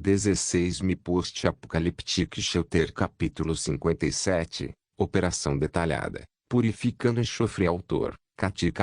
16 Post-Apocalyptic Shelter Capítulo 57 Operação detalhada. Purificando enxofre. Autor: Kati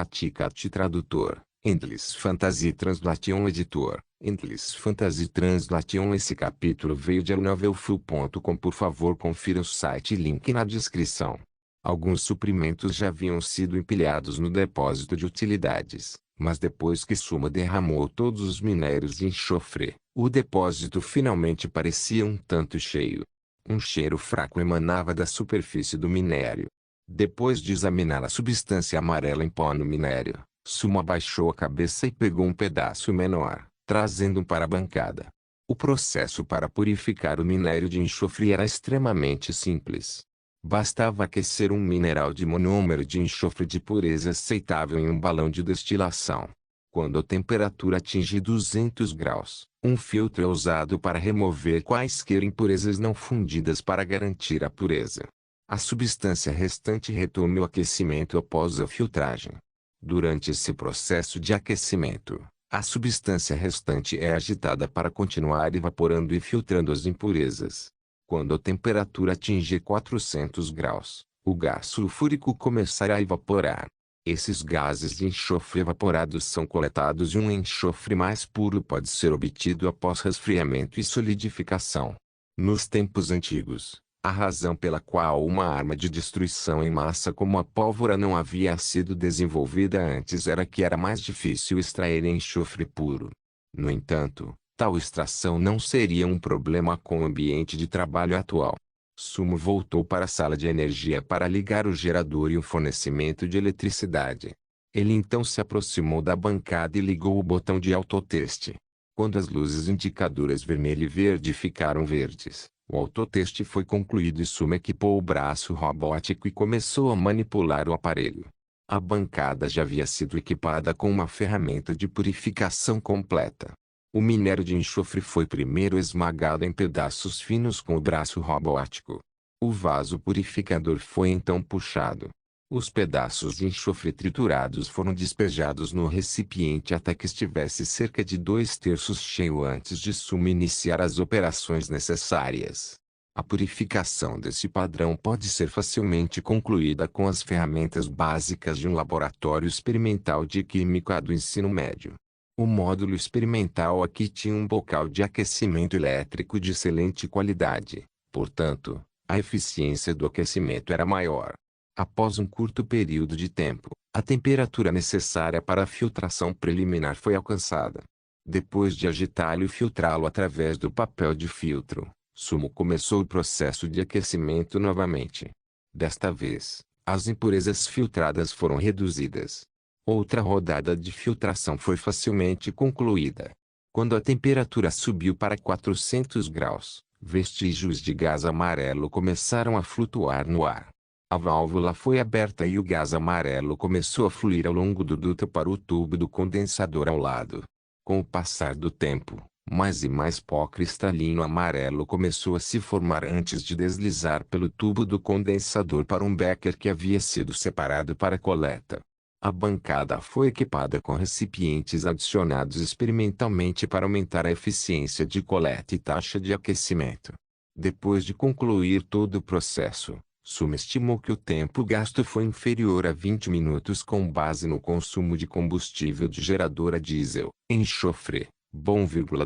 Tradutor: Endless Fantasy Translation. Editor: Endless Fantasy Translation. Esse capítulo veio de novelfull.com. Por favor, confira o site, link na descrição. Alguns suprimentos já haviam sido empilhados no depósito de utilidades, mas depois que Suma derramou todos os minérios de enxofre, o depósito finalmente parecia um tanto cheio. Um cheiro fraco emanava da superfície do minério. Depois de examinar a substância amarela em pó no minério, Suma abaixou a cabeça e pegou um pedaço menor, trazendo-o para a bancada. O processo para purificar o minério de enxofre era extremamente simples. Bastava aquecer um mineral de monômero de enxofre de pureza aceitável em um balão de destilação. Quando a temperatura atinge 200 graus, um filtro é usado para remover quaisquer impurezas não fundidas para garantir a pureza. A substância restante retoma o aquecimento após a filtragem. Durante esse processo de aquecimento, a substância restante é agitada para continuar evaporando e filtrando as impurezas. Quando a temperatura atingir 400 graus, o gás sulfúrico começará a evaporar. Esses gases de enxofre evaporados são coletados e um enxofre mais puro pode ser obtido após resfriamento e solidificação. Nos tempos antigos, a razão pela qual uma arma de destruição em massa como a pólvora não havia sido desenvolvida antes era que era mais difícil extrair enxofre puro. No entanto, tal extração não seria um problema com o ambiente de trabalho atual. Sumo voltou para a sala de energia para ligar o gerador e o fornecimento de eletricidade. Ele então se aproximou da bancada e ligou o botão de autoteste. Quando as luzes indicadoras vermelho e verde ficaram verdes, o autoteste foi concluído e Sumo equipou o braço robótico e começou a manipular o aparelho. A bancada já havia sido equipada com uma ferramenta de purificação completa. O minério de enxofre foi primeiro esmagado em pedaços finos com o braço robótico. O vaso purificador foi então puxado. Os pedaços de enxofre triturados foram despejados no recipiente até que estivesse cerca de 2/3 cheio antes de Sumo iniciar as operações necessárias. A purificação desse padrão pode ser facilmente concluída com as ferramentas básicas de um laboratório experimental de química do ensino médio. O módulo experimental aqui tinha um bocal de aquecimento elétrico de excelente qualidade, portanto, a eficiência do aquecimento era maior. Após um curto período de tempo, a temperatura necessária para a filtração preliminar foi alcançada. Depois de agitá-lo e filtrá-lo através do papel de filtro, Sumo começou o processo de aquecimento novamente. Desta vez, as impurezas filtradas foram reduzidas. Outra rodada de filtração foi facilmente concluída. Quando a temperatura subiu para 400 graus, vestígios de gás amarelo começaram a flutuar no ar. A válvula foi aberta e o gás amarelo começou a fluir ao longo do duto para o tubo do condensador ao lado. Com o passar do tempo, mais e mais pó cristalino amarelo começou a se formar antes de deslizar pelo tubo do condensador para um becker que havia sido separado para coleta. A bancada foi equipada com recipientes adicionados experimentalmente para aumentar a eficiência de coleta e taxa de aquecimento. Depois de concluir todo o processo, Sumo estimou que o tempo gasto foi inferior a 20 minutos com base no consumo de combustível de gerador a diesel, enxofre,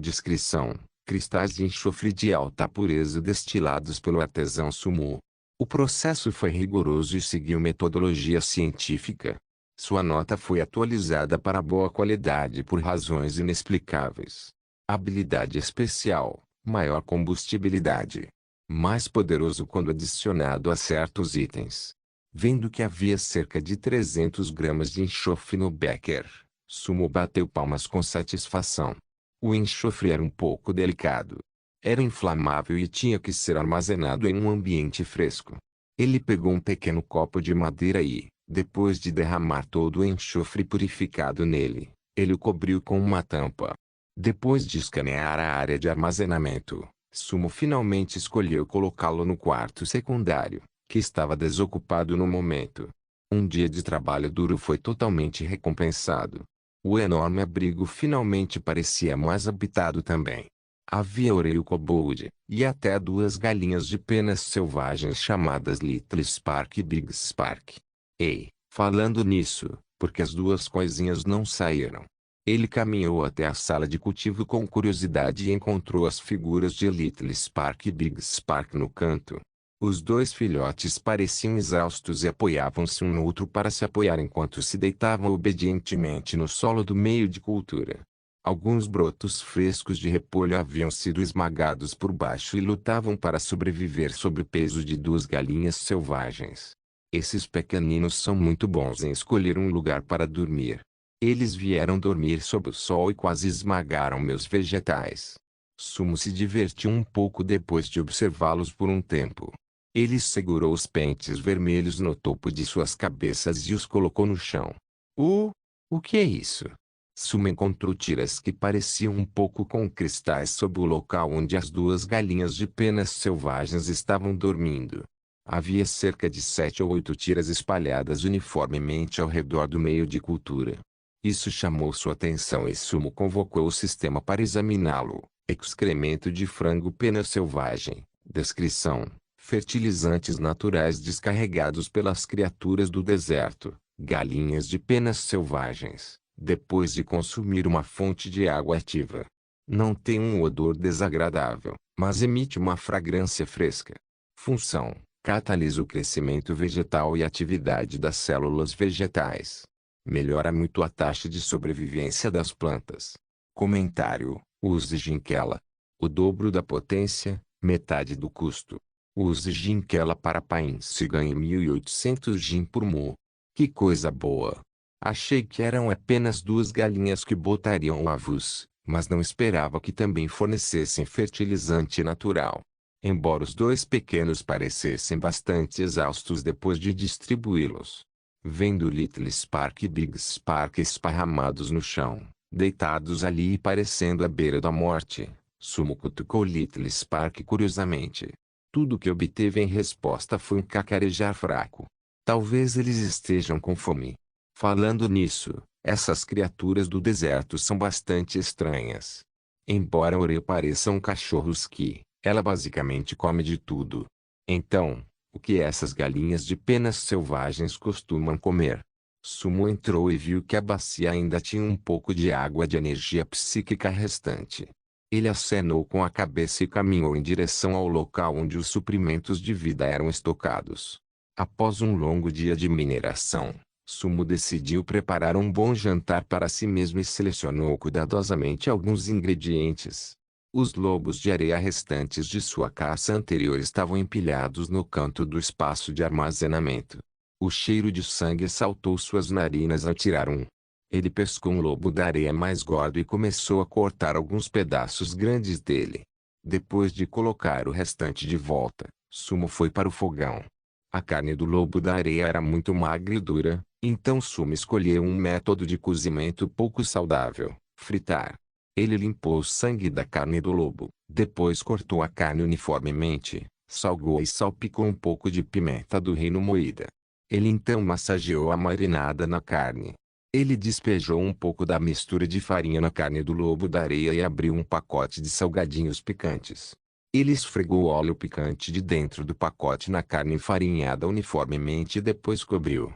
descrição, cristais de enxofre de alta pureza destilados pelo artesão Sumo. O processo foi rigoroso e seguiu metodologia científica. Sua nota foi atualizada para boa qualidade por razões inexplicáveis. Habilidade especial, maior combustibilidade. Mais poderoso quando adicionado a certos itens. Vendo que havia cerca de 300 gramas de enxofre no becker, Sumo bateu palmas com satisfação. O enxofre era um pouco delicado. Era inflamável e tinha que ser armazenado em um ambiente fresco. Ele pegou um pequeno copo de madeira e, depois de derramar todo o enxofre purificado nele, ele o cobriu com uma tampa. Depois de escanear a área de armazenamento, Sumo finalmente escolheu colocá-lo no quarto secundário, que estava desocupado no momento. Um dia de trabalho duro foi totalmente recompensado. O enorme abrigo finalmente parecia mais habitado também. Havia Oreo Kobold, e até duas galinhas de penas selvagens chamadas Little Spark e Big Spark. Ei, falando nisso, porque as duas coisinhas não saíram? Ele caminhou até a sala de cultivo com curiosidade e encontrou as figuras de Little Spark e Big Spark no canto. Os dois filhotes pareciam exaustos e apoiavam-se um no outro para se apoiar enquanto se deitavam obedientemente no solo do meio de cultura. Alguns brotos frescos de repolho haviam sido esmagados por baixo e lutavam para sobreviver sob o peso de duas galinhas selvagens. Esses pequeninos são muito bons em escolher um lugar para dormir. Eles vieram dormir sob o sol e quase esmagaram meus vegetais. Sumo se divertiu um pouco depois de observá-los por um tempo. Ele segurou os pentes vermelhos no topo de suas cabeças e os colocou no chão. O que é isso? Sumo encontrou tiras que pareciam um pouco com cristais sob o local onde as duas galinhas de penas selvagens estavam dormindo. Havia cerca de 7 ou 8 tiras espalhadas uniformemente ao redor do meio de cultura. Isso chamou sua atenção e Sumo convocou o sistema para examiná-lo. Excremento de frango pena selvagem. Descrição: fertilizantes naturais descarregados pelas criaturas do deserto. Galinhas de penas selvagens, depois de consumir uma fonte de água ativa. Não tem um odor desagradável, mas emite uma fragrância fresca. Função: catalisa o crescimento vegetal e a atividade das células vegetais. Melhora muito a taxa de sobrevivência das plantas. Comentário: use Ginkela. O dobro da potência, metade do custo. Use Ginkela para pains e ganhe 1800 Gin por mu. Que coisa boa! Achei que eram apenas duas galinhas que botariam ovos, mas não esperava que também fornecessem fertilizante natural. Embora os dois pequenos parecessem bastante exaustos depois de distribuí-los. Vendo Little Spark e Big Spark esparramados no chão, deitados ali e parecendo à beira da morte, Sumo cutucou Little Spark curiosamente. Tudo que obteve em resposta foi um cacarejar fraco. Talvez eles estejam com fome. Falando nisso, essas criaturas do deserto são bastante estranhas. Embora Oreo pareçam cachorros ela basicamente come de tudo. Então, o que essas galinhas de penas selvagens costumam comer? Sumo entrou e viu que a bacia ainda tinha um pouco de água de energia psíquica restante. Ele acenou com a cabeça e caminhou em direção ao local onde os suprimentos de vida eram estocados. Após um longo dia de mineração, Sumo decidiu preparar um bom jantar para si mesmo e selecionou cuidadosamente alguns ingredientes. Os lobos de areia restantes de sua caça anterior estavam empilhados no canto do espaço de armazenamento. O cheiro de sangue saltou suas narinas ao tirar um. Ele pescou um lobo da areia mais gordo e começou a cortar alguns pedaços grandes dele. Depois de colocar o restante de volta, Sumo foi para o fogão. A carne do lobo da areia era muito magra e dura, então Sumo escolheu um método de cozimento pouco saudável: fritar. Ele limpou o sangue da carne do lobo, depois cortou a carne uniformemente, salgou e salpicou um pouco de pimenta do reino moída. Ele então massageou a marinada na carne. Ele despejou um pouco da mistura de farinha na carne do lobo da areia e abriu um pacote de salgadinhos picantes. Ele esfregou o óleo picante de dentro do pacote na carne enfarinhada uniformemente e depois cobriu.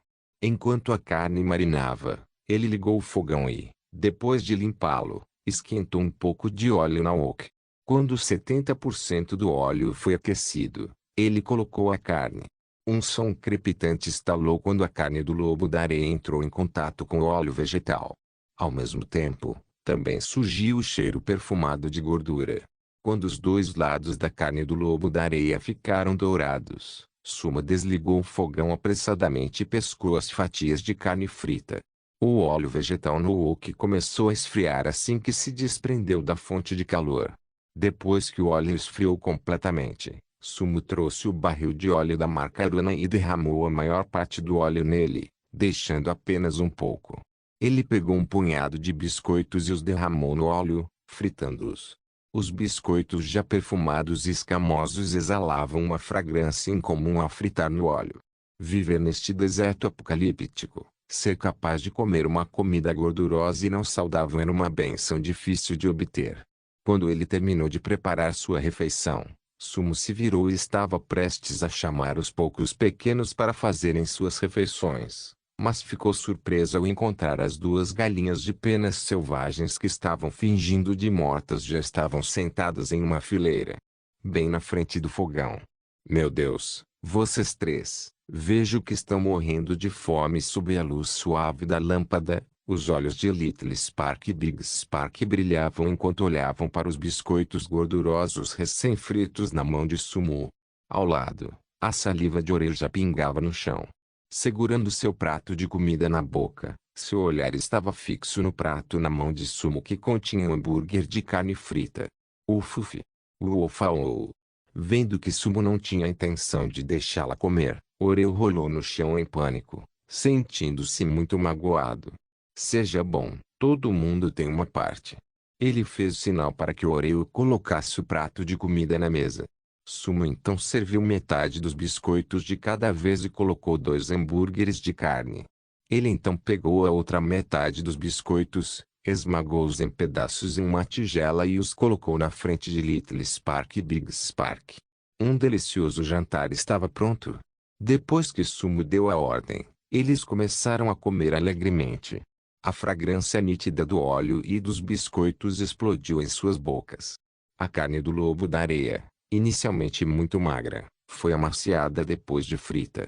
Enquanto a carne marinava, ele ligou o fogão e, depois de limpá-lo, esquentou um pouco de óleo na wok. Quando 70% do óleo foi aquecido, ele colocou a carne. Um som crepitante estalou quando a carne do lobo da areia entrou em contato com o óleo vegetal. Ao mesmo tempo, também surgiu o cheiro perfumado de gordura. Quando os dois lados da carne do lobo da areia ficaram dourados, Sumo desligou o fogão apressadamente e pescou as fatias de carne frita. O óleo vegetal no wok começou a esfriar assim que se desprendeu da fonte de calor. Depois que o óleo esfriou completamente, Sumo trouxe o barril de óleo da marca Aruna e derramou a maior parte do óleo nele, deixando apenas um pouco. Ele pegou um punhado de biscoitos e os derramou no óleo, fritando-os. Os biscoitos já perfumados e escamosos exalavam uma fragrância incomum ao fritar no óleo. Viver neste deserto apocalíptico, ser capaz de comer uma comida gordurosa e não saudável era uma bênção difícil de obter. Quando ele terminou de preparar sua refeição, Sumo se virou e estava prestes a chamar os poucos pequenos para fazerem suas refeições, mas ficou surpreso ao encontrar as duas galinhas de penas selvagens que estavam fingindo de mortas já estavam sentadas em uma fileira, bem na frente do fogão. Meu Deus, vocês três, vejo que estão morrendo de fome sob a luz suave da lâmpada. Os olhos de Little Spark e Big Spark brilhavam enquanto olhavam para os biscoitos gordurosos recém-fritos na mão de Sumo. Ao lado, a saliva de Orelha já pingava no chão. Segurando seu prato de comida na boca, seu olhar estava fixo no prato na mão de Sumo que continha um hambúrguer de carne frita. Ufuf! Uofao! Vendo que Sumo não tinha intenção de deixá-la comer, Orelha rolou no chão em pânico, sentindo-se muito magoado. Seja bom, todo mundo tem uma parte. Ele fez sinal para que Oreo colocasse o prato de comida na mesa. Sumo então serviu metade dos biscoitos de cada vez e colocou 2 hambúrgueres de carne. Ele então pegou a outra metade dos biscoitos, esmagou-os em pedaços em uma tigela e os colocou na frente de Little Spark e Big Spark. Um delicioso jantar estava pronto. Depois que Sumo deu a ordem, eles começaram a comer alegremente. A fragrância nítida do óleo e dos biscoitos explodiu em suas bocas. A carne do lobo da areia, inicialmente muito magra, foi amaciada depois de frita.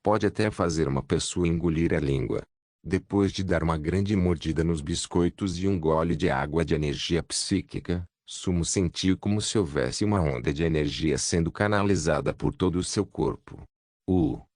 Pode até fazer uma pessoa engolir a língua. Depois de dar uma grande mordida nos biscoitos e um gole de água de energia psíquica, Sumo sentiu como se houvesse uma onda de energia sendo canalizada por todo o seu corpo.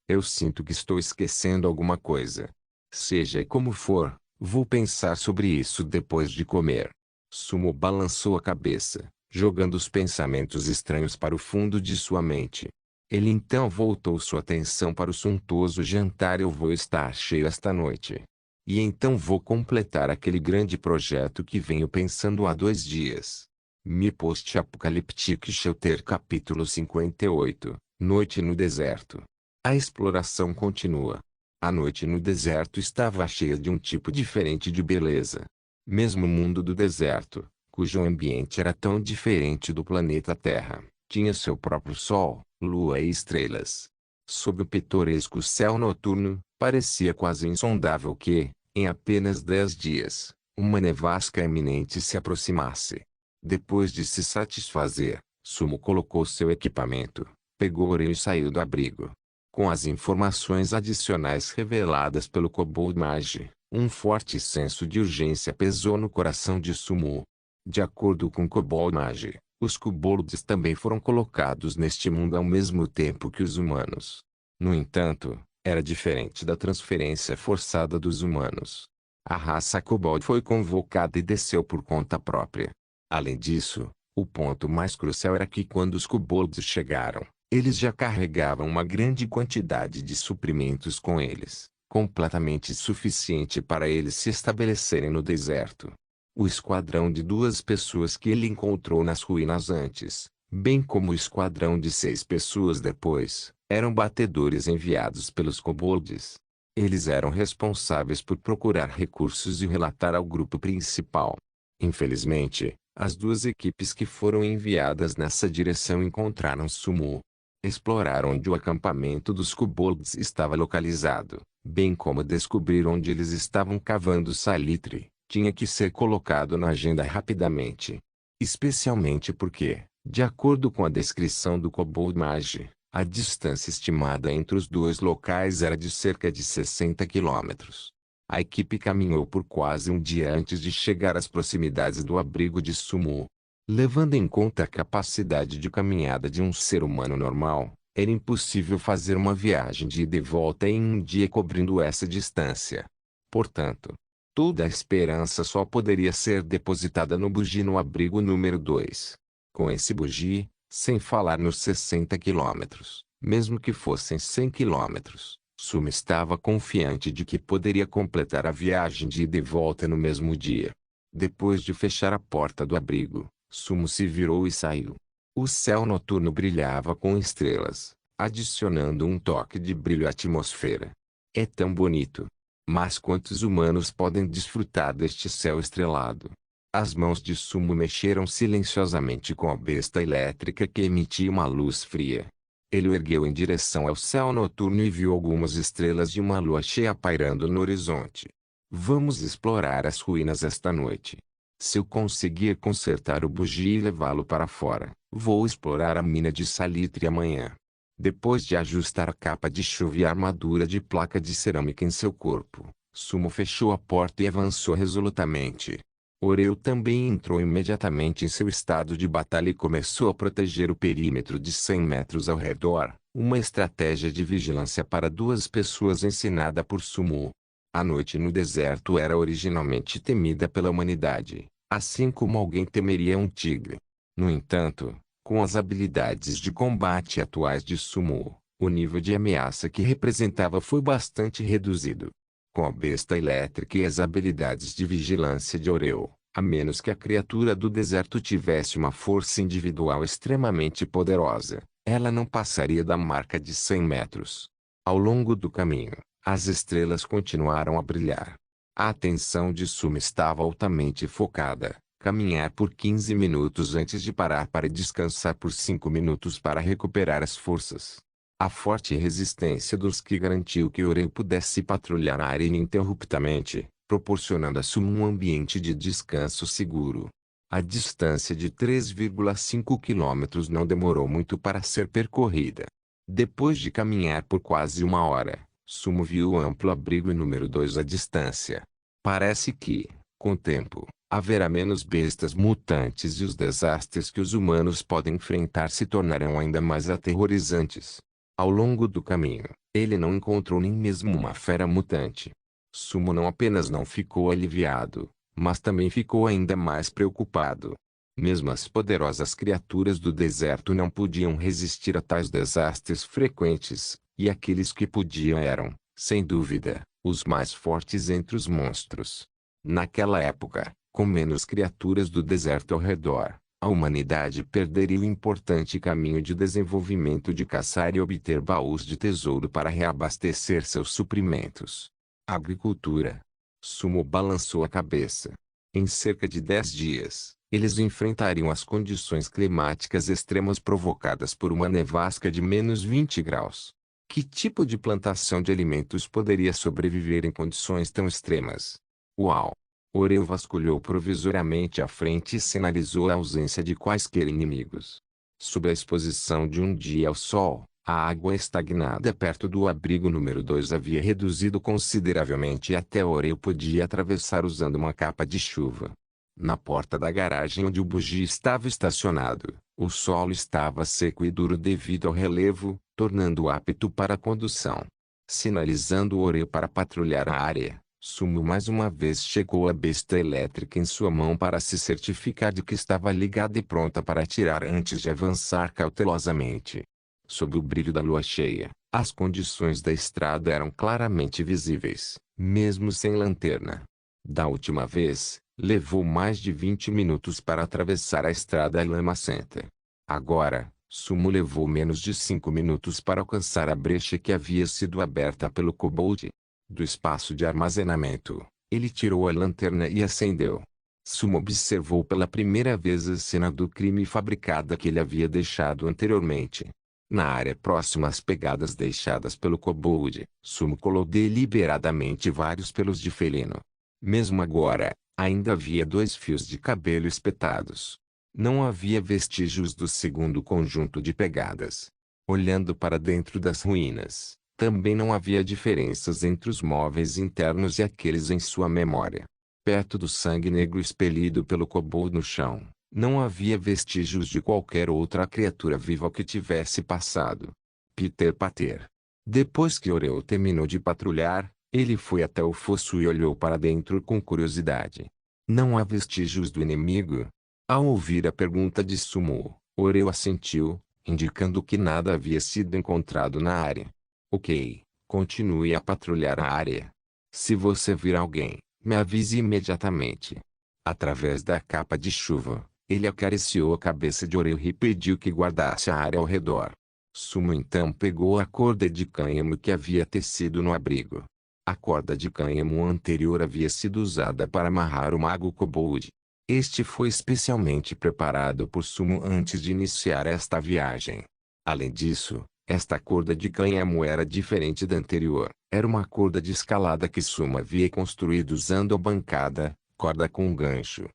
Eu sinto que estou esquecendo alguma coisa. Seja como for, vou pensar sobre isso depois de comer. Sumo balançou a cabeça, jogando os pensamentos estranhos para o fundo de sua mente. Ele então voltou sua atenção para o suntuoso jantar. Eu vou estar cheio esta noite. E então vou completar aquele grande projeto que venho pensando há 2 dias. Me Post-Apocaliptic Shelter capítulo 58, Noite no deserto. A exploração continua. A noite no deserto estava cheia de um tipo diferente de beleza. Mesmo o mundo do deserto, cujo ambiente era tão diferente do planeta Terra, tinha seu próprio sol, lua e estrelas. Sob o pitoresco céu noturno, parecia quase insondável que, em apenas 10 dias, uma nevasca iminente se aproximasse. Depois de se satisfazer, Sumo colocou seu equipamento, pegou Oreo e saiu do abrigo. Com as informações adicionais reveladas pelo Kobold Mage, um forte senso de urgência pesou no coração de Sumo. De acordo com Kobold Mage, os kobolds também foram colocados neste mundo ao mesmo tempo que os humanos. No entanto, era diferente da transferência forçada dos humanos. A raça Kobold foi convocada e desceu por conta própria. Além disso, o ponto mais crucial era que quando os kobolds chegaram, eles já carregavam uma grande quantidade de suprimentos com eles, completamente suficiente para eles se estabelecerem no deserto. O esquadrão de 2 pessoas que ele encontrou nas ruínas antes, bem como o esquadrão de 6 pessoas depois, eram batedores enviados pelos kobolds. Eles eram responsáveis por procurar recursos e relatar ao grupo principal. Infelizmente, as 2 equipes que foram enviadas nessa direção encontraram Sumo. Exploraram onde o acampamento dos kobolds estava localizado, bem como descobrir onde eles estavam cavando salitre. Tinha que ser colocado na agenda rapidamente. Especialmente porque, de acordo com a descrição do Kobold Mage, a distância estimada entre os 2 locais era de cerca de 60 quilômetros. A equipe caminhou por quase um dia antes de chegar às proximidades do abrigo de Sumo. Levando em conta a capacidade de caminhada de um ser humano normal, era impossível fazer uma viagem de ida e volta em um dia cobrindo essa distância. Portanto, toda a esperança só poderia ser depositada no bugi no abrigo número 2. Com esse bugi, sem falar nos 60 quilômetros, mesmo que fossem 100 quilômetros, Sumo estava confiante de que poderia completar a viagem de ida e volta no mesmo dia. Depois de fechar a porta do abrigo, Sumo se virou e saiu. O céu noturno brilhava com estrelas, adicionando um toque de brilho à atmosfera. É tão bonito. Mas quantos humanos podem desfrutar deste céu estrelado? As mãos de Sumo mexeram silenciosamente com a besta elétrica que emitia uma luz fria. Ele o ergueu em direção ao céu noturno e viu algumas estrelas e uma lua cheia pairando no horizonte. Vamos explorar as ruínas esta noite. Se eu conseguir consertar o bugie e levá-lo para fora, vou explorar a mina de salitre amanhã. Depois de ajustar a capa de chuva e a armadura de placa de cerâmica em seu corpo, Sumo fechou a porta e avançou resolutamente. Oreu também entrou imediatamente em seu estado de batalha e começou a proteger o perímetro de 100 metros ao redor, uma estratégia de vigilância para duas pessoas ensinada por Sumo. A noite no deserto era originalmente temida pela humanidade, assim como alguém temeria um tigre. No entanto, com as habilidades de combate atuais de Sumo, o nível de ameaça que representava foi bastante reduzido. Com a besta elétrica e as habilidades de vigilância de Oreu, a menos que a criatura do deserto tivesse uma força individual extremamente poderosa, ela não passaria da marca de 100 metros. Ao longo do caminho, as estrelas continuaram a brilhar. A atenção de Sumo estava altamente focada. Caminhar por 15 minutos antes de parar para descansar por 5 minutos para recuperar as forças. A forte resistência dos que garantiu que Oreu pudesse patrulhar a área ininterruptamente, proporcionando a Sumo um ambiente de descanso seguro. A distância de 3,5 quilômetros não demorou muito para ser percorrida. Depois de caminhar por quase uma hora, Sumo viu o amplo abrigo número 2 à distância. Parece que, com o tempo, haverá menos bestas mutantes e os desastres que os humanos podem enfrentar se tornarão ainda mais aterrorizantes. Ao longo do caminho, ele não encontrou nem mesmo uma fera mutante. Sumo não apenas não ficou aliviado, mas também ficou ainda mais preocupado. Mesmo as poderosas criaturas do deserto não podiam resistir a tais desastres frequentes, e aqueles que podiam eram, sem dúvida, os mais fortes entre os monstros. Naquela época, com menos criaturas do deserto ao redor, a humanidade perderia o importante caminho de desenvolvimento de caçar e obter baús de tesouro para reabastecer seus suprimentos. Agricultura. Sumo balançou a cabeça. Em cerca de 10 dias, eles enfrentariam as condições climáticas extremas provocadas por uma nevasca de menos 20 graus. Que tipo de plantação de alimentos poderia sobreviver em condições tão extremas? Uau! Oreu vasculhou provisoriamente a frente e sinalizou a ausência de quaisquer inimigos. Sob a exposição de um dia ao sol, a água estagnada perto do abrigo número 2 havia reduzido consideravelmente e até Oreu podia atravessar usando uma capa de chuva. Na porta da garagem onde o bugie estava estacionado, o solo estava seco e duro devido ao relevo, tornando-o apto para a condução. Sinalizando Oreu para patrulhar a área, Sumo mais uma vez chegou a besta elétrica em sua mão para se certificar de que estava ligada e pronta para atirar antes de avançar cautelosamente. Sob o brilho da lua cheia, as condições da estrada eram claramente visíveis, mesmo sem lanterna. Da última vez, levou mais de 20 minutos para atravessar a estrada lamacenta. Agora, Sumo levou menos de 5 minutos para alcançar a brecha que havia sido aberta pelo kobold. Do espaço de armazenamento, ele tirou a lanterna e acendeu. Sumo observou pela primeira vez a cena do crime fabricada que ele havia deixado anteriormente. Na área próxima às pegadas deixadas pelo kobold, Sumo colou deliberadamente vários pelos de felino. Mesmo agora, ainda havia 2 fios de cabelo espetados. Não havia vestígios do segundo conjunto de pegadas. Olhando para dentro das ruínas, também não havia diferenças entre os móveis internos e aqueles em sua memória. Perto do sangue negro expelido pelo kobold no chão, não havia vestígios de qualquer outra criatura viva que tivesse passado. Peter Pater. Depois que Oreu terminou de patrulhar, ele foi até o fosso e olhou para dentro com curiosidade. Não há vestígios do inimigo? Ao ouvir a pergunta de Sumo, Oreu assentiu, indicando que nada havia sido encontrado na área. Ok, continue a patrulhar a área. Se você vir alguém, me avise imediatamente. Através da capa de chuva, ele acariciou a cabeça de Oreu e pediu que guardasse a área ao redor. Sumo então pegou a corda de cânhamo que havia tecido no abrigo. A corda de cânhamo anterior havia sido usada para amarrar o mago kobold. Este foi especialmente preparado por Sumo antes de iniciar esta viagem. Além disso, esta corda de cânhamo era diferente da anterior. Era uma corda de escalada que Sumo havia construído usando a bancada, corda com gancho.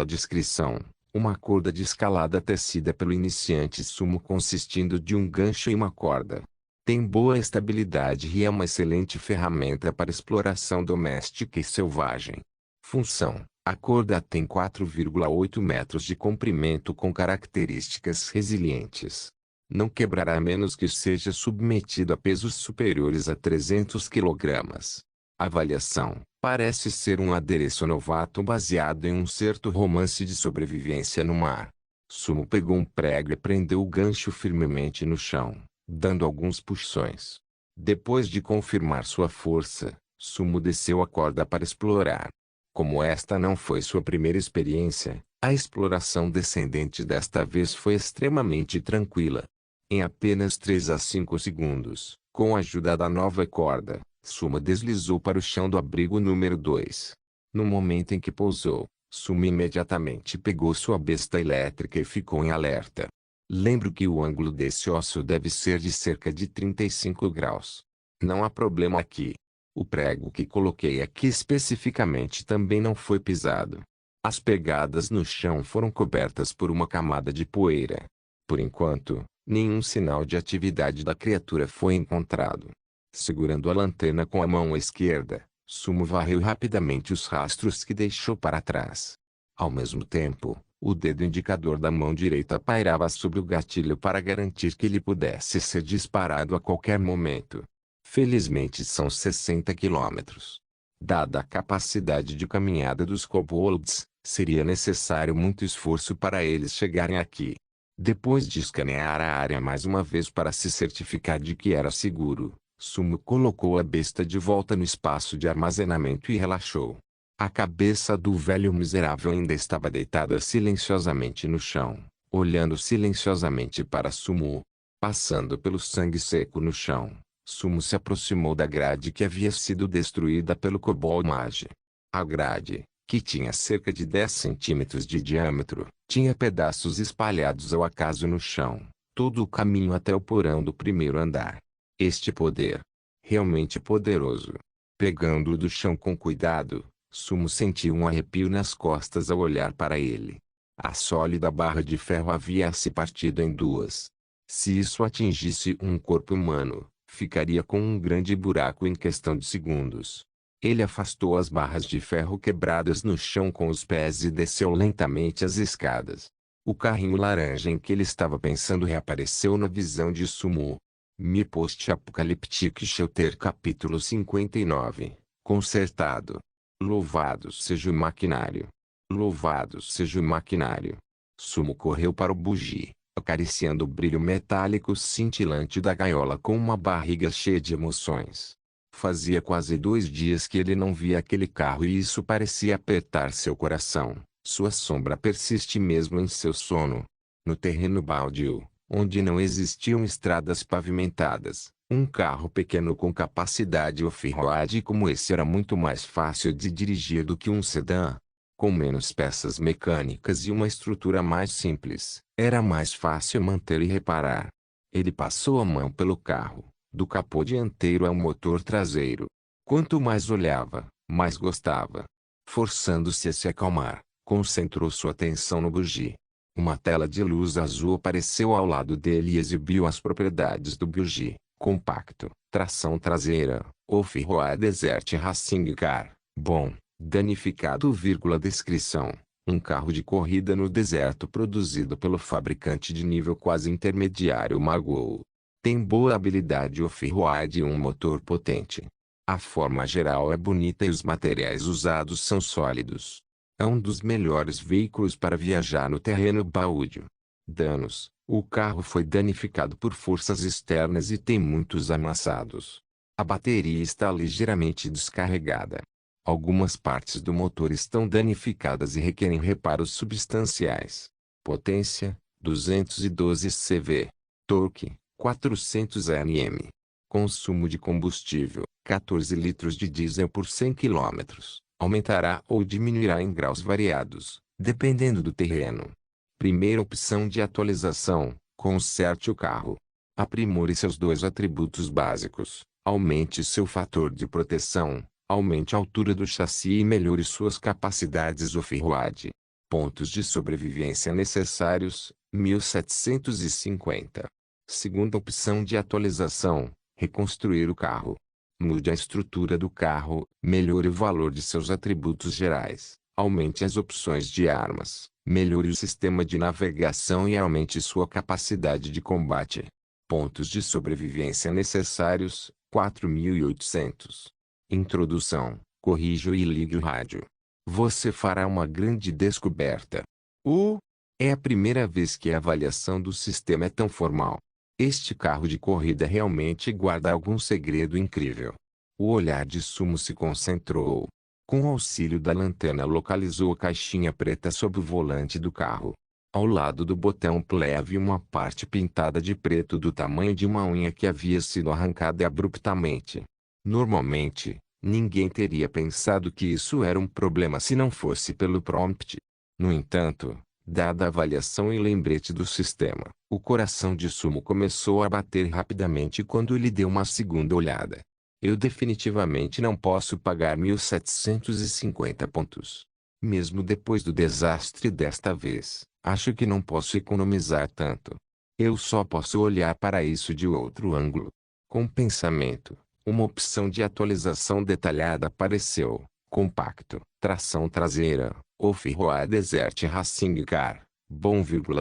Descrição: uma corda de escalada tecida pelo iniciante Sumo consistindo de um gancho e uma corda. Tem boa estabilidade e é uma excelente ferramenta para exploração doméstica e selvagem. Função: a corda tem 4,8 metros de comprimento com características resilientes. Não quebrará a menos que seja submetido a pesos superiores a 300 kg. Avaliação: parece ser um adereço novato baseado em um certo romance de sobrevivência no mar. Sumo pegou um prego e prendeu o gancho firmemente no chão, dando alguns puxões. Depois de confirmar sua força, Sumo desceu a corda para explorar. Como esta não foi sua primeira experiência, a exploração descendente desta vez foi extremamente tranquila. Em apenas 3 a 5 segundos, com a ajuda da nova corda, Sumo deslizou para o chão do abrigo número 2. No momento em que pousou, Sumo imediatamente pegou sua besta elétrica e ficou em alerta. Lembro que o ângulo desse osso deve ser de cerca de 35 graus. Não há problema aqui. O prego que coloquei aqui especificamente também não foi pisado. As pegadas no chão foram cobertas por uma camada de poeira. Por enquanto, nenhum sinal de atividade da criatura foi encontrado. Segurando a lanterna com a mão esquerda, Sumo varreu rapidamente os rastros que deixou para trás. Ao mesmo tempo, o dedo indicador da mão direita pairava sobre o gatilho para garantir que ele pudesse ser disparado a qualquer momento. Felizmente são 60 quilômetros. Dada a capacidade de caminhada dos kobolds, seria necessário muito esforço para eles chegarem aqui. Depois de escanear a área mais uma vez para se certificar de que era seguro, Sumo colocou a besta de volta no espaço de armazenamento e relaxou. A cabeça do velho miserável ainda estava deitada silenciosamente no chão, olhando silenciosamente para Sumo. Passando pelo sangue seco no chão, Sumo se aproximou da grade que havia sido destruída pelo Kobold Mage. A grade, que tinha cerca de 10 centímetros de diâmetro, tinha pedaços espalhados ao acaso no chão, todo o caminho até o porão do primeiro andar. Este poder, realmente poderoso. Pegando-o do chão com cuidado, Sumo sentiu um arrepio nas costas ao olhar para ele. A sólida barra de ferro havia se partido em duas. Se isso atingisse um corpo humano, ficaria com um grande buraco em questão de segundos. Ele afastou as barras de ferro quebradas no chão com os pés e desceu lentamente as escadas. O carrinho laranja em que ele estava pensando reapareceu na visão de Sumo. Mi Post-Apocaliptic Shelter capítulo 59. Consertado. Louvado seja o maquinário. Louvado seja o maquinário. Sumo correu para o bugi, acariciando o brilho metálico cintilante da gaiola com uma barriga cheia de emoções. Fazia quase 2 dias que ele não via aquele carro e isso parecia apertar seu coração. Sua sombra persiste mesmo em seu sono. No terreno baldio, onde não existiam estradas pavimentadas, um carro pequeno com capacidade off-road como esse era muito mais fácil de dirigir do que um sedã. Com menos peças mecânicas e uma estrutura mais simples, era mais fácil manter e reparar. Ele passou a mão pelo carro, do capô dianteiro ao motor traseiro. Quanto mais olhava, mais gostava. Forçando-se a se acalmar, concentrou sua atenção no bugi. Uma tela de luz azul apareceu ao lado dele e exibiu as propriedades do bugi: compacto, tração traseira, off-road Desert Racing Car, bom, danificado. Descrição: um carro de corrida no deserto produzido pelo fabricante de nível quase intermediário Magoo. Tem boa habilidade off-road e um motor potente. A forma geral é bonita e os materiais usados são sólidos. É um dos melhores veículos para viajar no terreno baldio. Danos: o carro foi danificado por forças externas e tem muitos amassados. A bateria está ligeiramente descarregada. Algumas partes do motor estão danificadas e requerem reparos substanciais. Potência: 212 CV. Torque: 400 Nm. Consumo de combustível: 14 litros de diesel por 100 km. Aumentará ou diminuirá em graus variados, dependendo do terreno. Primeira opção de atualização: conserte o carro. Aprimore seus dois atributos básicos. Aumente seu fator de proteção, aumente a altura do chassi e melhore suas capacidades off-road. Pontos de sobrevivência necessários: 1750. Segunda opção de atualização: reconstruir o carro. Mude a estrutura do carro, melhore o valor de seus atributos gerais, aumente as opções de armas, melhore o sistema de navegação e aumente sua capacidade de combate. Pontos de sobrevivência necessários: 4.800. Introdução: corrija e ligue o rádio. Você fará uma grande descoberta. É a primeira vez que a avaliação do sistema é tão formal. Este carro de corrida realmente guarda algum segredo incrível. O olhar de Sumo se concentrou. Com o auxílio da lanterna localizou a caixinha preta sob o volante do carro. Ao lado do botão play havia uma parte pintada de preto do tamanho de uma unha que havia sido arrancada abruptamente. Normalmente, ninguém teria pensado que isso era um problema se não fosse pelo prompt. No entanto, dada a avaliação e lembrete do sistema, o coração de Sumo começou a bater rapidamente quando ele deu uma segunda olhada. Eu definitivamente não posso pagar 1.750 pontos. Mesmo depois do desastre desta vez, acho que não posso economizar tanto. Eu só posso olhar para isso de outro ângulo. Com pensamento, uma opção de atualização detalhada apareceu: compacto, tração traseira, off-road Desert Racing Car.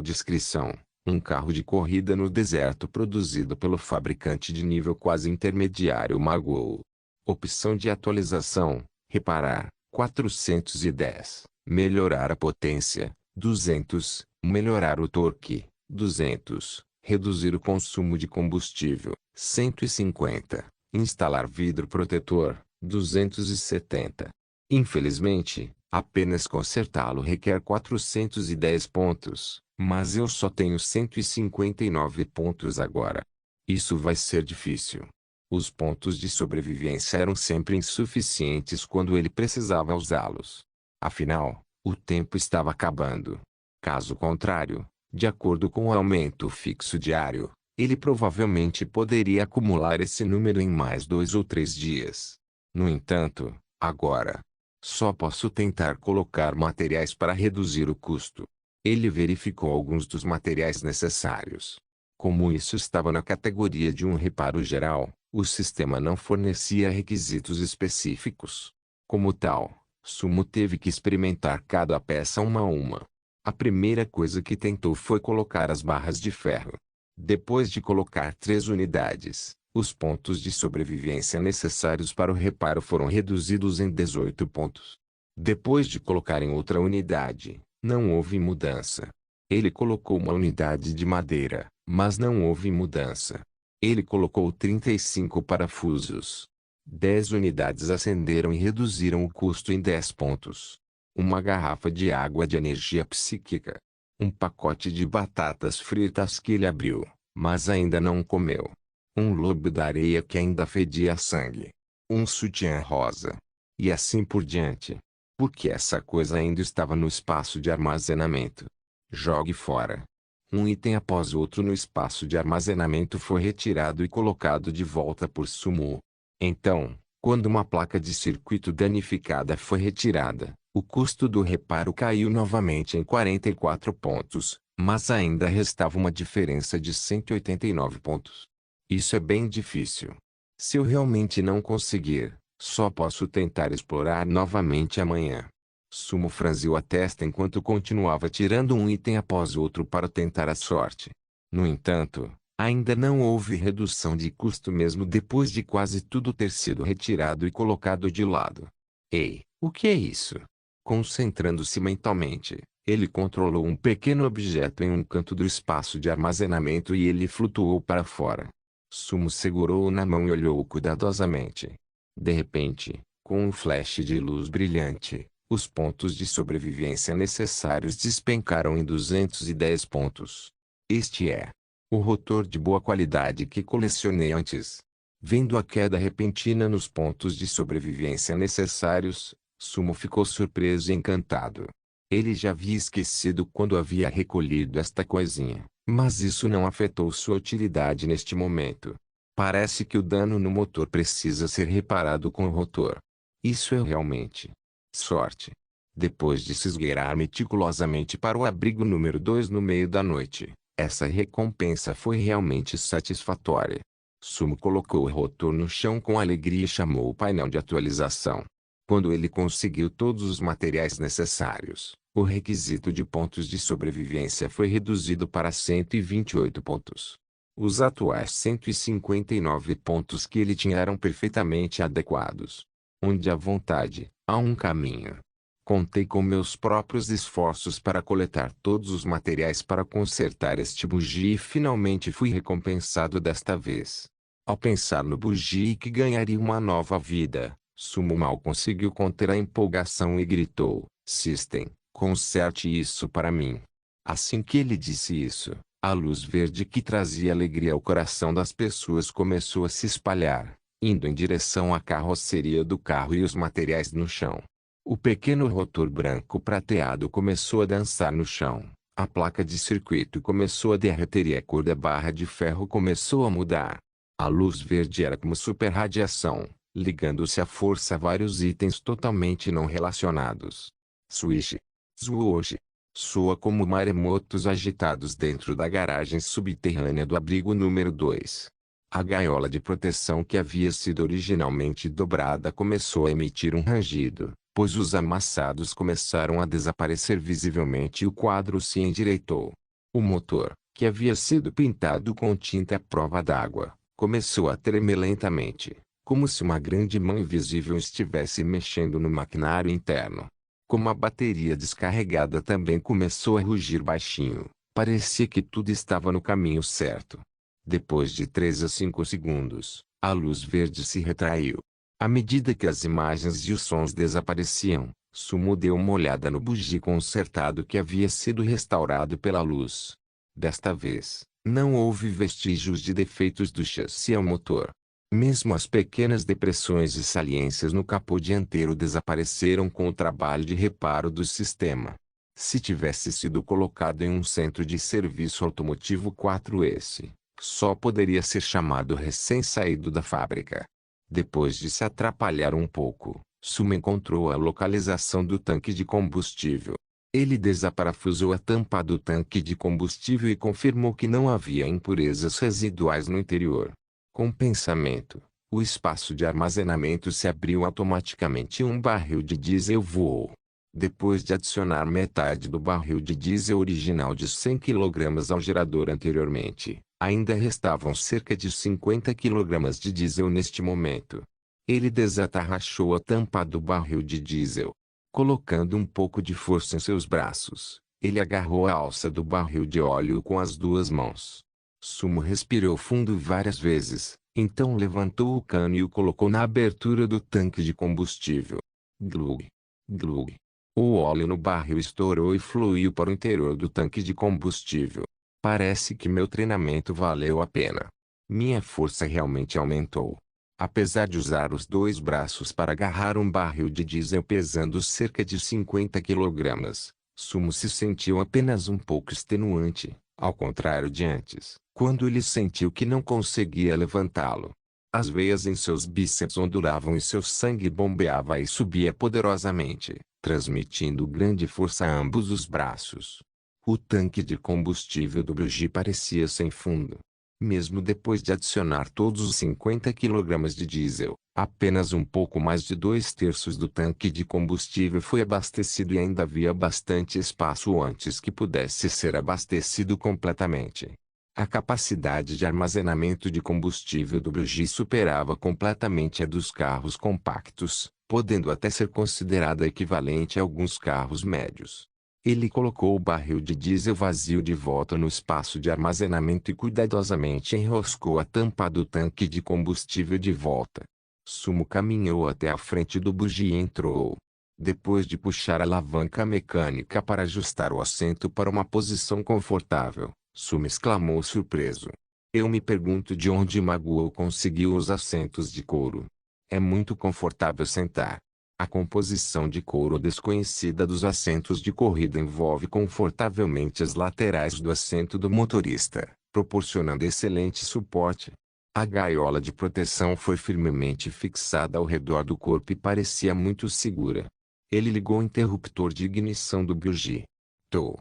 Descrição: um carro de corrida no deserto produzido pelo fabricante de nível quase intermediário Magoo. Opção de atualização: reparar, 410, melhorar a potência, 200, melhorar o torque, 200, reduzir o consumo de combustível, 150, instalar vidro protetor, 270. Infelizmente, apenas consertá-lo requer 410 pontos, mas eu só tenho 159 pontos agora. Isso vai ser difícil. Os pontos de sobrevivência eram sempre insuficientes quando ele precisava usá-los. Afinal, o tempo estava acabando. Caso contrário, de acordo com o aumento fixo diário, ele provavelmente poderia acumular esse número em mais 2 ou 3 dias. No entanto, agora, só posso tentar colocar materiais para reduzir o custo. Ele verificou alguns dos materiais necessários. Como isso estava na categoria de um reparo geral, o sistema não fornecia requisitos específicos. Como tal, Sumo teve que experimentar cada peça uma a uma. A primeira coisa que tentou foi colocar as barras de ferro. Depois de colocar 3 unidades, os pontos de sobrevivência necessários para o reparo foram reduzidos em 18 pontos. Depois de colocar em outra unidade, não houve mudança. Ele colocou uma unidade de madeira, mas não houve mudança. Ele colocou 35 parafusos. 10 unidades acenderam e reduziram o custo em 10 pontos. Uma garrafa de água de energia psíquica. Um pacote de batatas fritas que ele abriu, mas ainda não comeu. Um lobo da areia que ainda fedia a sangue. Um sutiã rosa. E assim por diante. Porque essa coisa ainda estava no espaço de armazenamento. Jogue fora. Um item após outro no espaço de armazenamento foi retirado e colocado de volta por Sumo. Então, quando uma placa de circuito danificada foi retirada, o custo do reparo caiu novamente em 44 pontos, mas ainda restava uma diferença de 189 pontos. Isso é bem difícil. Se eu realmente não conseguir, só posso tentar explorar novamente amanhã. Sumo franziu a testa enquanto continuava tirando um item após outro para tentar a sorte. No entanto, ainda não houve redução de custo mesmo depois de quase tudo ter sido retirado e colocado de lado. Ei, o que é isso? Concentrando-se mentalmente, ele controlou um pequeno objeto em um canto do espaço de armazenamento e ele flutuou para fora. Sumo segurou-o na mão e olhou-o cuidadosamente. De repente, com um flash de luz brilhante, os pontos de sobrevivência necessários despencaram em 210 pontos. Este é o rotor de boa qualidade que colecionei antes. Vendo a queda repentina nos pontos de sobrevivência necessários, Sumo ficou surpreso e encantado. Ele já havia esquecido quando havia recolhido esta coisinha, mas isso não afetou sua utilidade neste momento. Parece que o dano no motor precisa ser reparado com o rotor. Isso é realmente sorte. Depois de se esgueirar meticulosamente para o abrigo número 2 no meio da noite, essa recompensa foi realmente satisfatória. Sumo colocou o rotor no chão com alegria e chamou o painel de atualização. Quando ele conseguiu todos os materiais necessários, o requisito de pontos de sobrevivência foi reduzido para 128 pontos. Os atuais 159 pontos que ele tinha eram perfeitamente adequados. Onde há vontade, há um caminho. Contei com meus próprios esforços para coletar todos os materiais para consertar este bugie e finalmente fui recompensado desta vez. Ao pensar no bugie que ganharia uma nova vida, Sumo mal conseguiu conter a empolgação e gritou: System, conserte isso para mim. Assim que ele disse isso, a luz verde que trazia alegria ao coração das pessoas começou a se espalhar, indo em direção à carroceria do carro e os materiais no chão. O pequeno rotor branco prateado começou a dançar no chão, a placa de circuito começou a derreter e a cor da barra de ferro começou a mudar. A luz verde era como superradiação, ligando-se à força a vários itens totalmente não relacionados. Swish. Swoosh. Soa como maremotos agitados dentro da garagem subterrânea do abrigo número 2. A gaiola de proteção que havia sido originalmente dobrada começou a emitir um rangido, pois os amassados começaram a desaparecer visivelmente e o quadro se endireitou. O motor, que havia sido pintado com tinta à prova d'água, começou a tremer lentamente, como se uma grande mão invisível estivesse mexendo no maquinário interno. Como a bateria descarregada também começou a rugir baixinho, parecia que tudo estava no caminho certo. Depois de 3 a 5 segundos, a luz verde se retraiu. À medida que as imagens e os sons desapareciam, Sumo deu uma olhada no bugie consertado que havia sido restaurado pela luz. Desta vez, não houve vestígios de defeitos do chassi ao motor. Mesmo as pequenas depressões e saliências no capô dianteiro desapareceram com o trabalho de reparo do sistema. Se tivesse sido colocado em um centro de serviço automotivo 4S, só poderia ser chamado recém-saído da fábrica. Depois de se atrapalhar um pouco, Sumo encontrou a localização do tanque de combustível. Ele desaparafusou a tampa do tanque de combustível e confirmou que não havia impurezas residuais no interior. Com o pensamento, o espaço de armazenamento se abriu automaticamente e um barril de diesel voou. Depois de adicionar metade do barril de diesel original de 100 kg ao gerador anteriormente, ainda restavam cerca de 50 kg de diesel neste momento. Ele desatarrachou a tampa do barril de diesel. Colocando um pouco de força em seus braços, ele agarrou a alça do barril de óleo com as duas mãos. Sumo respirou fundo várias vezes, então levantou o cano e o colocou na abertura do tanque de combustível. Glug. Glug. O óleo no barril estourou e fluiu para o interior do tanque de combustível. Parece que meu treinamento valeu a pena. Minha força realmente aumentou. Apesar de usar os dois braços para agarrar um barril de diesel pesando cerca de 50 kg, Sumo se sentiu apenas um pouco extenuante, ao contrário de antes, quando ele sentiu que não conseguia levantá-lo. As veias em seus bíceps ondulavam e seu sangue bombeava e subia poderosamente, transmitindo grande força a ambos os braços. O tanque de combustível do bugie parecia sem fundo. Mesmo depois de adicionar todos os 50 kg de diesel, apenas um pouco mais de 2/3 do tanque de combustível foi abastecido e ainda havia bastante espaço antes que pudesse ser abastecido completamente. A capacidade de armazenamento de combustível do bugie superava completamente a dos carros compactos, podendo até ser considerada equivalente a alguns carros médios. Ele colocou o barril de diesel vazio de volta no espaço de armazenamento e cuidadosamente enroscou a tampa do tanque de combustível de volta. Sumo caminhou até a frente do bugie e entrou. Depois de puxar a alavanca mecânica para ajustar o assento para uma posição confortável, Sumo exclamou surpreso. Eu me pergunto de onde Maguo conseguiu os assentos de couro. É muito confortável sentar. A composição de couro desconhecida dos assentos de corrida envolve confortavelmente as laterais do assento do motorista, proporcionando excelente suporte. A gaiola de proteção foi firmemente fixada ao redor do corpo e parecia muito segura. Ele ligou o interruptor de ignição do buggy. Tô.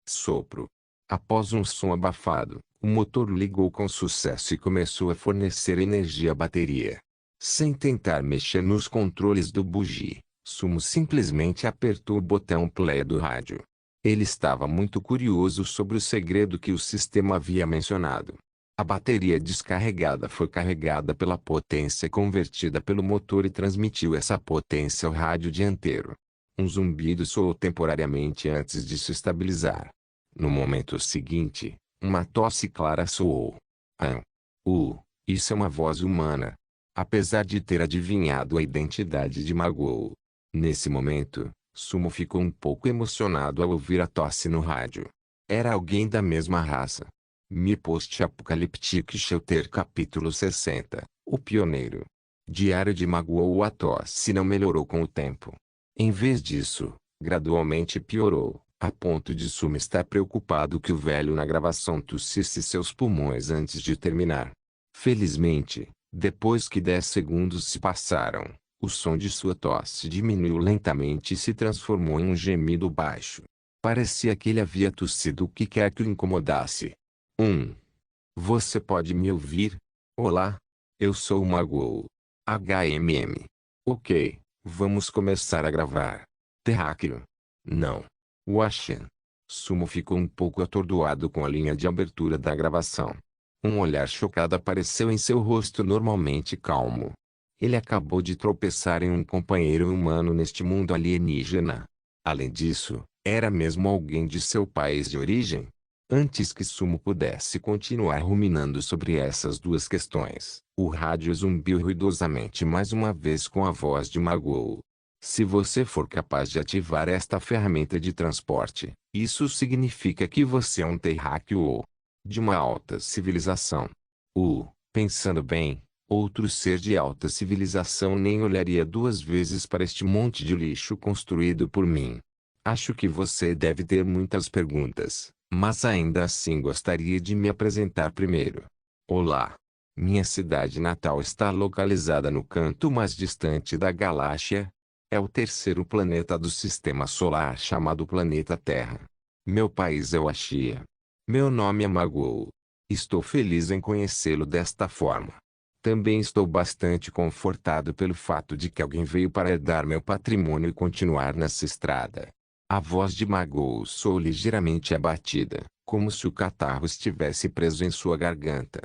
Sopro. Após um som abafado, o motor ligou com sucesso e começou a fornecer energia à bateria. Sem tentar mexer nos controles do buggy, Sumo simplesmente apertou o botão play do rádio. Ele estava muito curioso sobre o segredo que o sistema havia mencionado. A bateria descarregada foi carregada pela potência convertida pelo motor e transmitiu essa potência ao rádio dianteiro. Um zumbido soou temporariamente antes de se estabilizar. No momento seguinte, uma tosse clara soou. Isso é uma voz humana. Apesar de ter adivinhado a identidade de Magoo. Nesse momento, Sumo ficou um pouco emocionado ao ouvir a tosse no rádio. Era alguém da mesma raça. Mi Post-Apocaliptic Shelter Capítulo 60 O Pioneiro. Diário de Magoo. A tosse não melhorou com o tempo. Em vez disso, gradualmente piorou, a ponto de Sumo estar preocupado que o velho na gravação tossisse seus pulmões antes de terminar. Felizmente, depois que 10 segundos se passaram, o som de sua tosse diminuiu lentamente e se transformou em um gemido baixo. Parecia que ele havia tossido o que quer que o incomodasse. Você pode me ouvir? Olá. Eu sou o Magoo. HMM. Ok, vamos começar a gravar. Terráqueo. Não. Washin. Sumo ficou um pouco atordoado com a linha de abertura da gravação. Um olhar chocado apareceu em seu rosto normalmente calmo. Ele acabou de tropeçar em um companheiro humano neste mundo alienígena. Além disso, era mesmo alguém de seu país de origem? Antes que Sumo pudesse continuar ruminando sobre essas duas questões, o rádio zumbiu ruidosamente mais uma vez com a voz de Magoo. Se você for capaz de ativar esta ferramenta de transporte, isso significa que você é um terráqueo de uma alta civilização. Pensando bem, outro ser de alta civilização nem olharia duas vezes para este monte de lixo construído por mim. Acho que você deve ter muitas perguntas, mas ainda assim gostaria de me apresentar primeiro. Olá. Minha cidade natal está localizada no canto mais distante da galáxia. É o terceiro planeta do Sistema Solar chamado Planeta Terra. Meu país é o Ashia. Meu nome é Magoo. Estou feliz em conhecê-lo desta forma. Também estou bastante confortado pelo fato de que alguém veio para herdar meu patrimônio e continuar nessa estrada. A voz de Magoo soou ligeiramente abatida, como se o catarro estivesse preso em sua garganta.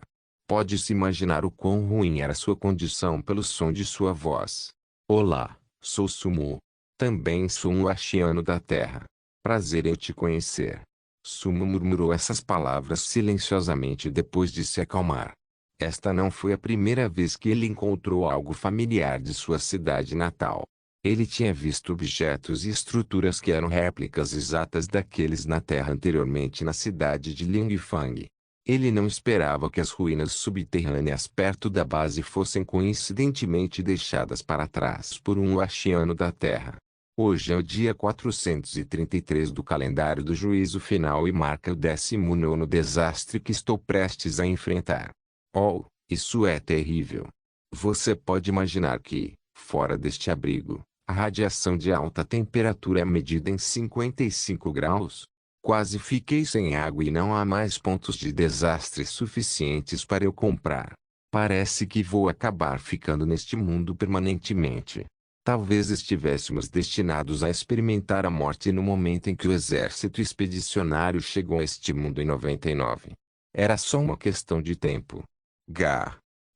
Pode-se imaginar o quão ruim era sua condição pelo som de sua voz. Olá, sou Sumo. Também sou um Ashiano da Terra. Prazer em te conhecer. Sumo murmurou essas palavras silenciosamente depois de se acalmar. Esta não foi a primeira vez que ele encontrou algo familiar de sua cidade natal. Ele tinha visto objetos e estruturas que eram réplicas exatas daqueles na Terra anteriormente na cidade de Lingfang. Ele não esperava que as ruínas subterrâneas perto da base fossem coincidentemente deixadas para trás por um Ashiano da Terra. Hoje é o dia 433 do calendário do juízo final e marca o 19º desastre que estou prestes a enfrentar. Oh, isso é terrível. Você pode imaginar que, fora deste abrigo, a radiação de alta temperatura é medida em 55 graus? Quase fiquei sem água e não há mais pontos de desastre suficientes para eu comprar. Parece que vou acabar ficando neste mundo permanentemente. Talvez estivéssemos destinados a experimentar a morte no momento em que o exército expedicionário chegou a este mundo em 99. Era só uma questão de tempo.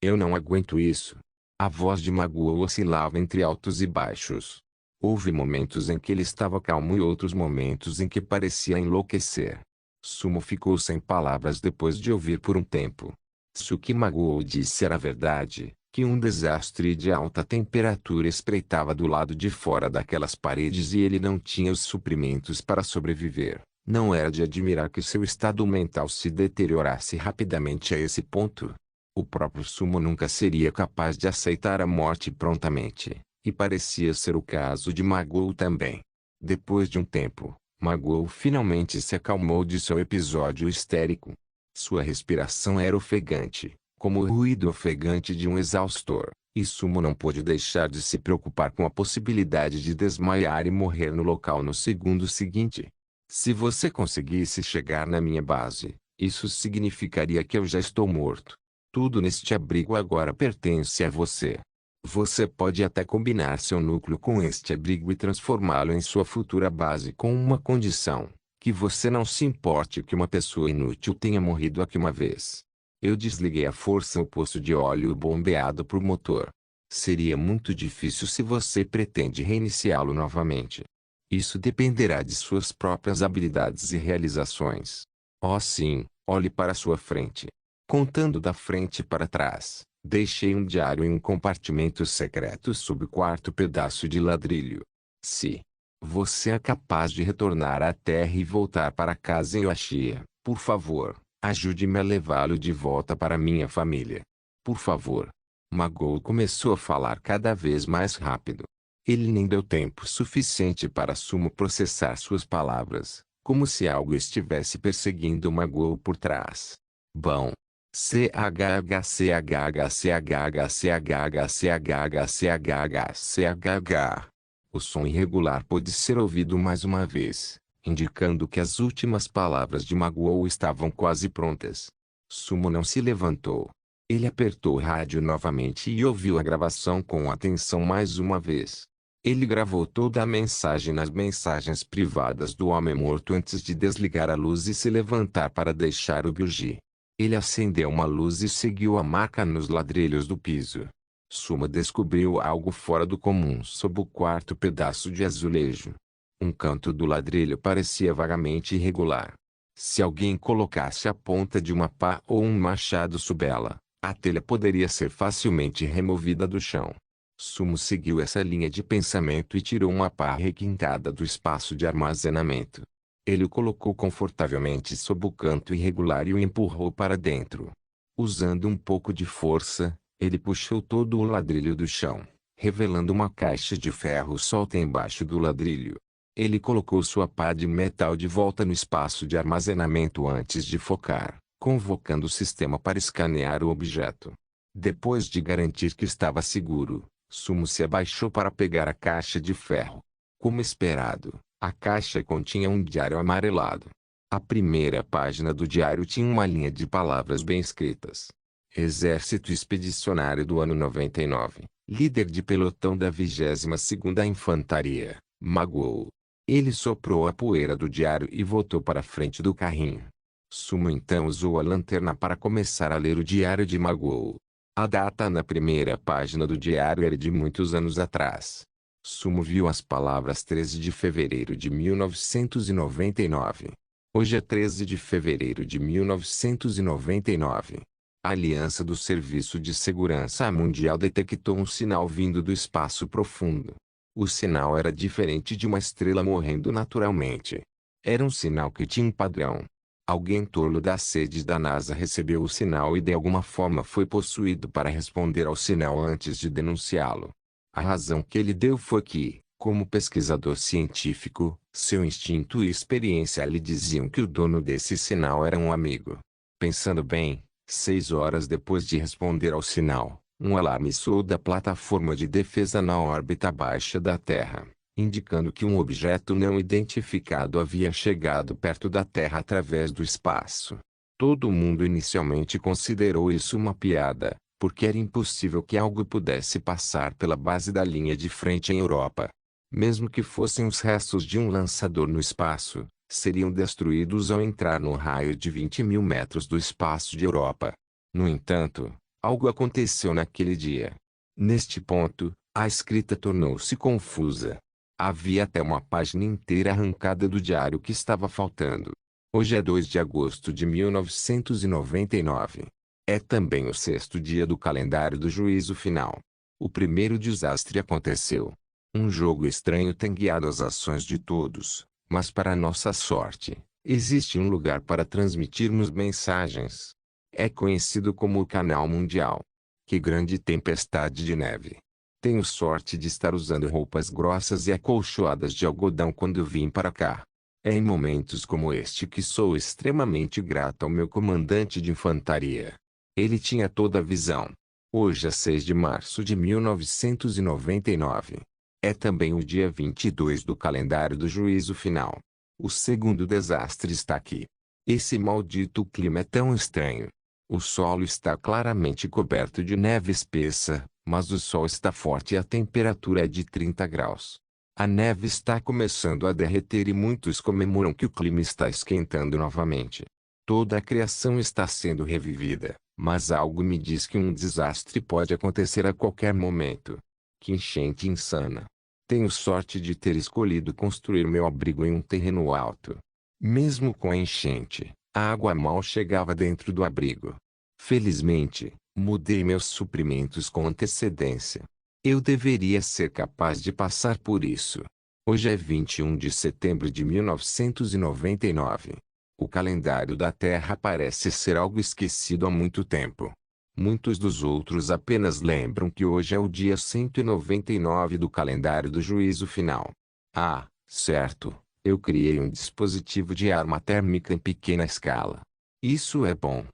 Eu não aguento isso. A voz de Magoo oscilava entre altos e baixos. Houve momentos em que ele estava calmo e outros momentos em que parecia enlouquecer. Sumo ficou sem palavras depois de ouvir por um tempo. Se o que Magoo disse era verdade, que um desastre de alta temperatura espreitava do lado de fora daquelas paredes e ele não tinha os suprimentos para sobreviver, não era de admirar que seu estado mental se deteriorasse rapidamente a esse ponto. O próprio Sumo nunca seria capaz de aceitar a morte prontamente. E parecia ser o caso de Magoo também. Depois de um tempo, Magoo finalmente se acalmou de seu episódio histérico. Sua respiração era ofegante, como o ruído ofegante de um exaustor, e Sumo não pôde deixar de se preocupar com a possibilidade de desmaiar e morrer no local no segundo seguinte. Se você conseguisse chegar na minha base, isso significaria que eu já estou morto. Tudo neste abrigo agora pertence a você. Você pode até combinar seu núcleo com este abrigo e transformá-lo em sua futura base com uma condição: que você não se importe que uma pessoa inútil tenha morrido aqui uma vez. Eu desliguei a força o poço de óleo bombeado para o motor. Seria muito difícil se você pretende reiniciá-lo novamente. Isso dependerá de suas próprias habilidades e realizações. Oh sim, olhe para sua frente. Contando da frente para trás, deixei um diário em um compartimento secreto sob o quarto pedaço de ladrilho. Se você é capaz de retornar à Terra e voltar para casa em Oashia, por favor, ajude-me a levá-lo de volta para minha família. Por favor. Magoo começou a falar cada vez mais rápido. Ele nem deu tempo suficiente para Sumo processar suas palavras, como se algo estivesse perseguindo Magoo por trás. Bom. CHHCHHCHHCHHCHHCHHCHH. O som irregular pôde ser ouvido mais uma vez, indicando que as últimas palavras de Magoo estavam quase prontas. Sumo não se levantou. Ele apertou o rádio novamente e ouviu a gravação com atenção mais uma vez. Ele gravou toda a mensagem nas mensagens privadas do homem morto antes de desligar a luz e se levantar para deixar o buggy. Ele acendeu uma luz e seguiu a marca nos ladrilhos do piso. Suma descobriu algo fora do comum sob o quarto pedaço de azulejo. Um canto do ladrilho parecia vagamente irregular. Se alguém colocasse a ponta de uma pá ou um machado sob ela, a telha poderia ser facilmente removida do chão. Sumo seguiu essa linha de pensamento e tirou uma pá requintada do espaço de armazenamento. Ele o colocou confortavelmente sob o canto irregular e o empurrou para dentro. Usando um pouco de força, ele puxou todo o ladrilho do chão, revelando uma caixa de ferro solta embaixo do ladrilho. Ele colocou sua pá de metal de volta no espaço de armazenamento antes de focar, convocando o sistema para escanear o objeto. Depois de garantir que estava seguro, Sumo se abaixou para pegar a caixa de ferro. Como esperado, a caixa continha um diário amarelado. A primeira página do diário tinha uma linha de palavras bem escritas. Exército Expedicionário do ano 99, líder de pelotão da 22ª Infantaria, Magoo. Ele soprou a poeira do diário e voltou para a frente do carrinho. Sumo então usou a lanterna para começar a ler o diário de Magoo. A data na primeira página do diário era de muitos anos atrás. Sumo viu as palavras 13 de fevereiro de 1999. Hoje é 13 de fevereiro de 1999. A Aliança do Serviço de Segurança Mundial detectou um sinal vindo do espaço profundo. O sinal era diferente de uma estrela morrendo naturalmente. Era um sinal que tinha um padrão. Alguém tolo das sedes da NASA recebeu o sinal e de alguma forma foi possuído para responder ao sinal antes de denunciá-lo. A razão que ele deu foi que, como pesquisador científico, seu instinto e experiência lhe diziam que o dono desse sinal era um amigo. Pensando bem, 6 horas depois de responder ao sinal, um alarme soou da plataforma de defesa na órbita baixa da Terra, indicando que um objeto não identificado havia chegado perto da Terra através do espaço. Todo mundo inicialmente considerou isso uma piada, porque era impossível que algo pudesse passar pela base da linha de frente em Europa. Mesmo que fossem os restos de um lançador no espaço, seriam destruídos ao entrar no raio de 20.000 metros do espaço de Europa. No entanto, algo aconteceu naquele dia. Neste ponto, a escrita tornou-se confusa. Havia até uma página inteira arrancada do diário que estava faltando. Hoje é 2 de agosto de 1999. É também o 6º dia do calendário do juízo final. O primeiro desastre aconteceu. Um jogo estranho tem guiado as ações de todos, mas para nossa sorte, existe um lugar para transmitirmos mensagens. É conhecido como o Canal Mundial. Que grande tempestade de neve! Tenho sorte de estar usando roupas grossas e acolchoadas de algodão quando vim para cá. É em momentos como este que sou extremamente grato ao meu comandante de infantaria. Ele tinha toda a visão. Hoje é 6 de março de 1999. É também o dia 22 do calendário do juízo final. O segundo desastre está aqui. Esse maldito clima é tão estranho. O solo está claramente coberto de neve espessa, mas o sol está forte e a temperatura é de 30 graus. A neve está começando a derreter e muitos comemoram que o clima está esquentando novamente. Toda a criação está sendo revivida, mas algo me diz que um desastre pode acontecer a qualquer momento. Que enchente insana! Tenho sorte de ter escolhido construir meu abrigo em um terreno alto. Mesmo com a enchente, a água mal chegava dentro do abrigo. Felizmente, mudei meus suprimentos com antecedência. Eu deveria ser capaz de passar por isso. Hoje é 21 de setembro de 1999. O calendário da Terra parece ser algo esquecido há muito tempo. Muitos dos outros apenas lembram que hoje é o dia 199 do calendário do juízo final. Ah, certo, eu criei um dispositivo de arma térmica em pequena escala. Isso é bom.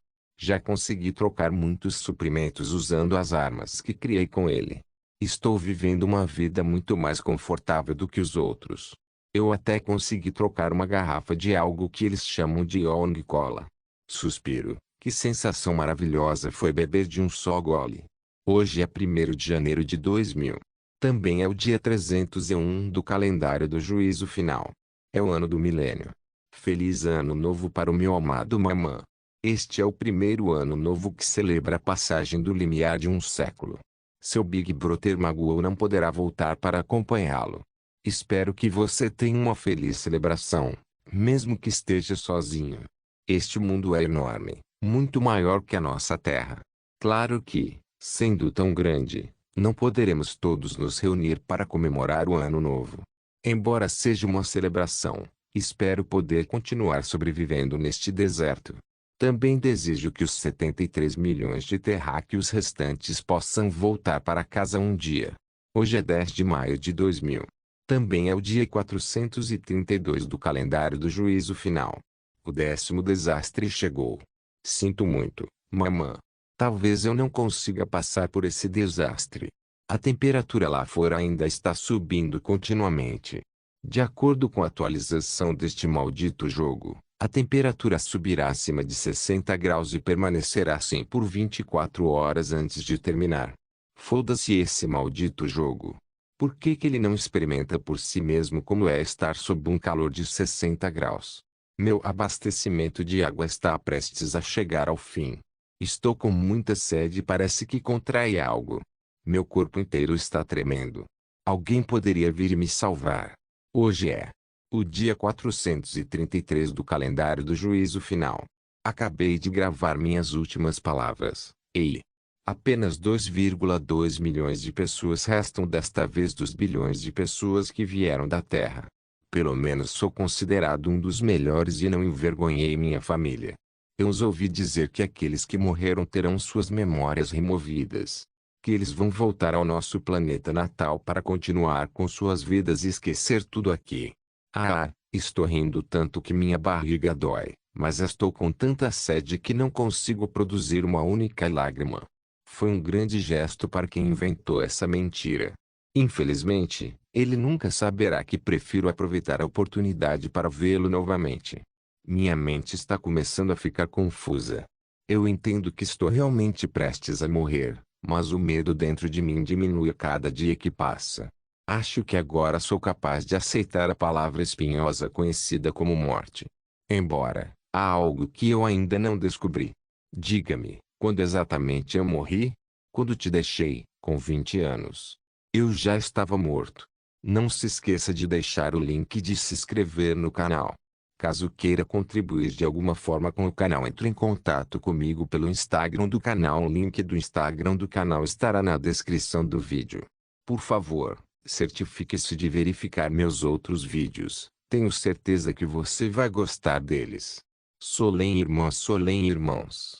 Já consegui trocar muitos suprimentos usando as armas que criei com ele. Estou vivendo uma vida muito mais confortável do que os outros. Eu até consegui trocar uma garrafa de algo que eles chamam de Yong Cola. Suspiro. Que sensação maravilhosa foi beber de um só gole. Hoje é 1º de janeiro de 2000. Também é o dia 301 do calendário do juízo final. É o ano do milênio. Feliz ano novo para o meu amado mamã. Este é o primeiro ano novo que celebra a passagem do limiar de um século. Seu Big Brother magoou não poderá voltar para acompanhá-lo. Espero que você tenha uma feliz celebração, mesmo que esteja sozinho. Este mundo é enorme, muito maior que a nossa Terra. Claro que, sendo tão grande, não poderemos todos nos reunir para comemorar o Ano Novo. Embora seja uma celebração, espero poder continuar sobrevivendo neste deserto. Também desejo que os 73 milhões de terráqueos restantes possam voltar para casa um dia. Hoje é 10 de maio de 2000. Também é o dia 432 do calendário do juízo final. O 10º desastre chegou. Sinto muito, mamã. Talvez eu não consiga passar por esse desastre. A temperatura lá fora ainda está subindo continuamente. De acordo com a atualização deste maldito jogo, a temperatura subirá acima de 60 graus e permanecerá assim por 24 horas antes de terminar. Foda-se esse maldito jogo. Por que ele não experimenta por si mesmo como é estar sob um calor de 60 graus? Meu abastecimento de água está prestes a chegar ao fim. Estou com muita sede e parece que contrai algo. Meu corpo inteiro está tremendo. Alguém poderia vir me salvar. Hoje é o dia 433 do calendário do juízo final. Acabei de gravar minhas últimas palavras. Ei! Apenas 2,2 milhões de pessoas restam desta vez dos bilhões de pessoas que vieram da Terra. Pelo menos sou considerado um dos melhores e não envergonhei minha família. Eu os ouvi dizer que aqueles que morreram terão suas memórias removidas. Que eles vão voltar ao nosso planeta natal para continuar com suas vidas e esquecer tudo aqui. Ah, estou rindo tanto que minha barriga dói, mas estou com tanta sede que não consigo produzir uma única lágrima. Foi um grande gesto para quem inventou essa mentira. Infelizmente, ele nunca saberá que prefiro aproveitar a oportunidade para vê-lo novamente. Minha mente está começando a ficar confusa. Eu entendo que estou realmente prestes a morrer, mas o medo dentro de mim diminui a cada dia que passa. Acho que agora sou capaz de aceitar a palavra espinhosa conhecida como morte. Embora, há algo que eu ainda não descobri. Diga-me, quando exatamente eu morri? Quando te deixei, com 20 anos. Eu já estava morto. Não se esqueça de deixar o link e de se inscrever no canal. Caso queira contribuir de alguma forma com o canal, entre em contato comigo pelo Instagram do canal. O link do Instagram do canal estará na descrição do vídeo. Por favor, certifique-se de verificar meus outros vídeos. Tenho certeza que você vai gostar deles. Solem irmãos.